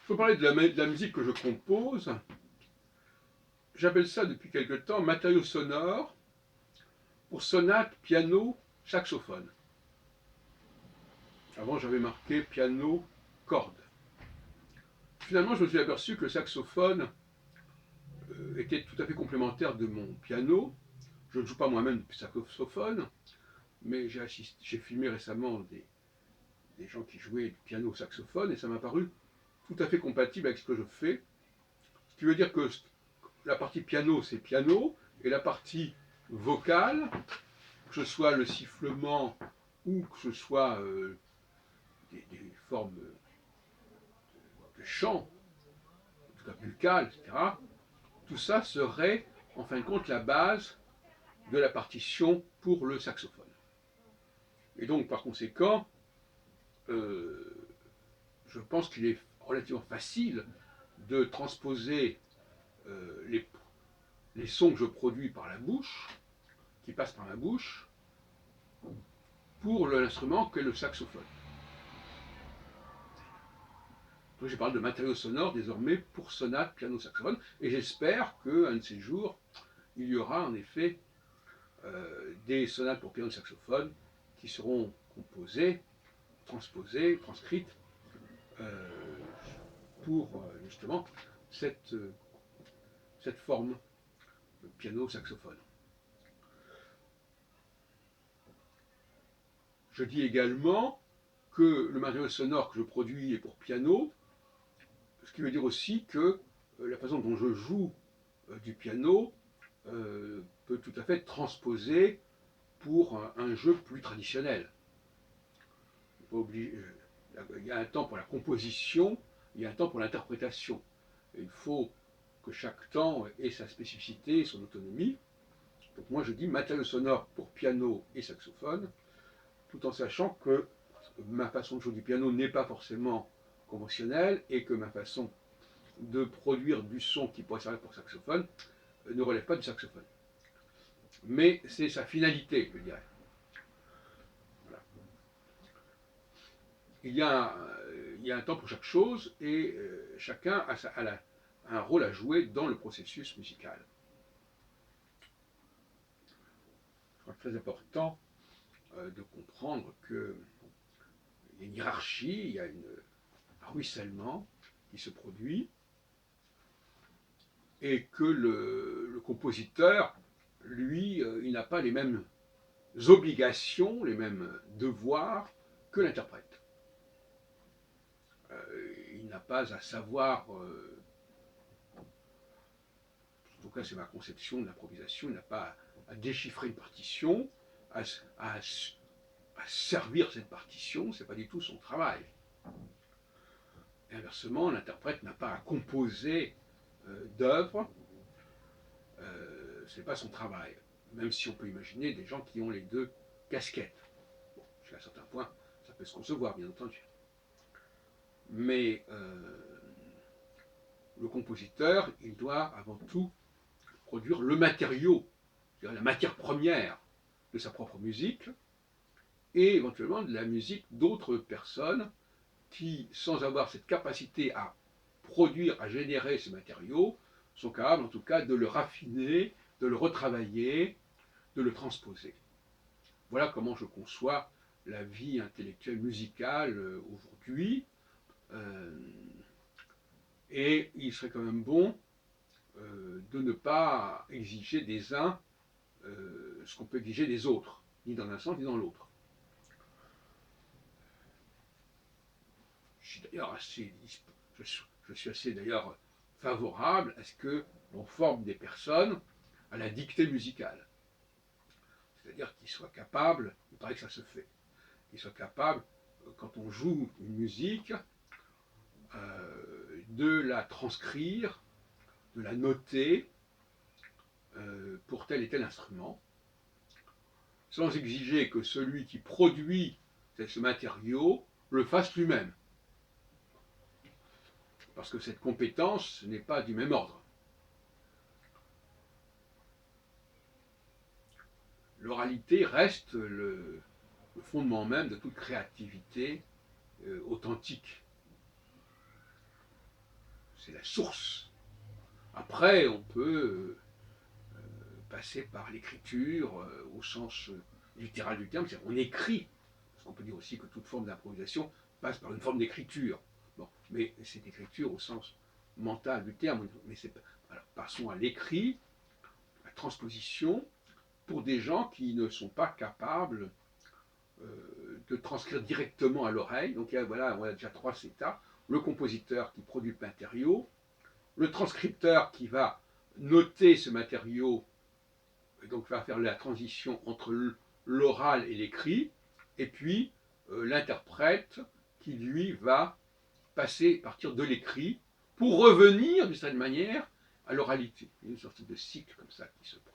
Je peux parler de la musique que je compose. J'appelle ça depuis quelque temps matériaux sonores pour sonate, piano, saxophone. Avant, j'avais marqué piano, cordes. Finalement, je me suis aperçu que le saxophone était tout à fait complémentaire de mon piano. Je ne joue pas moi-même de saxophone, mais j'ai filmé récemment des gens qui jouaient du piano au saxophone et ça m'a paru tout à fait compatible avec ce que je fais. Ce qui veut dire que la partie piano, c'est piano, et la partie vocale, que ce soit le sifflement ou que ce soit des formes de chant, en tout cas buccales, etc., tout ça serait en fin de compte la base de la partition pour le saxophone. Et donc par conséquent, euh, je pense qu'il est relativement facile de transposer les sons que je produis par la bouche, qui passent par ma bouche, pour l'instrument qu'est le saxophone. Donc je parle de matériaux sonores désormais pour sonate, piano, saxophone, et j'espère qu'un de ces jours, il y aura en effet des sonates pour piano et saxophone qui seront composées, transposées, transcrites euh, pour justement cette forme piano-saxophone. Je dis également que le matériau sonore que je produis est pour piano, ce qui veut dire aussi que la façon dont je joue du piano peut tout à fait être transposée pour un jeu plus traditionnel. Il y a un temps pour la composition, il y a un temps pour l'interprétation. Et il faut que chaque temps ait sa spécificité, son autonomie. Donc moi je dis matériaux sonores pour piano et saxophone, tout en sachant que ma façon de jouer du piano n'est pas forcément conventionnelle et que ma façon de produire du son qui pourrait servir pour saxophone ne relève pas du saxophone. Mais c'est sa finalité, je dirais. Voilà. Il y a un temps pour chaque chose et chacun a un rôle à jouer dans le processus musical. Je crois que c'est très important de comprendre qu'il y a une hiérarchie, il y a un ruissellement qui se produit et que le compositeur, lui, il n'a pas les mêmes obligations, les mêmes devoirs que l'interprète. Il n'a pas à savoir, en tout cas c'est ma conception de l'improvisation, il n'a pas à déchiffrer une partition, à, à, à servir cette partition, c'est pas du tout son travail. Et inversement, l'interprète n'a pas à composer d'œuvres, ce n'est pas son travail. Même si on peut imaginer des gens qui ont les deux casquettes. Bon, jusqu'à un certain point, ça peut se concevoir, bien entendu. Mais le compositeur, il doit avant tout produire le matériau, la matière première de sa propre musique, et éventuellement de la musique d'autres personnes qui, sans avoir cette capacité à produire, à générer ce matériau, sont capables en tout cas de le raffiner, de le retravailler, de le transposer. Voilà comment je conçois la vie intellectuelle musicale aujourd'hui. Et il serait quand même bon de ne pas exiger des uns ce qu'on peut exiger des autres, ni dans un sens ni dans l'autre. Je suis assez d'ailleurs favorable à ce que l'on forme des personnes à la dictée musicale. C'est-à-dire qu'ils soient capables, il paraît que ça se fait, qu'ils soient capables, quand on joue une musique, de la transcrire, de la noter pour tel et tel instrument, sans exiger que celui qui produit ce matériau le fasse lui-même. Parce que cette compétence n'est pas du même ordre. L'oralité reste le fondement même de toute créativité authentique. c'est la source. Après, on peut passer par l'écriture au sens littéral du terme, c'est-à-dire on écrit. Parce qu'on peut dire aussi que toute forme d'improvisation passe par une forme d'écriture. Bon, mais c'est écriture au sens mental du terme. Mais alors, passons à l'écrit, la transposition, pour des gens qui ne sont pas capables de transcrire directement à l'oreille. Donc voilà, on a déjà trois états. Le compositeur qui produit le matériau, le transcripteur qui va noter ce matériau, et donc va faire la transition entre l'oral et l'écrit, et puis l'interprète qui lui va partir de l'écrit pour revenir d'une certaine manière à l'oralité. Il y a une sorte de cycle comme ça qui se produit.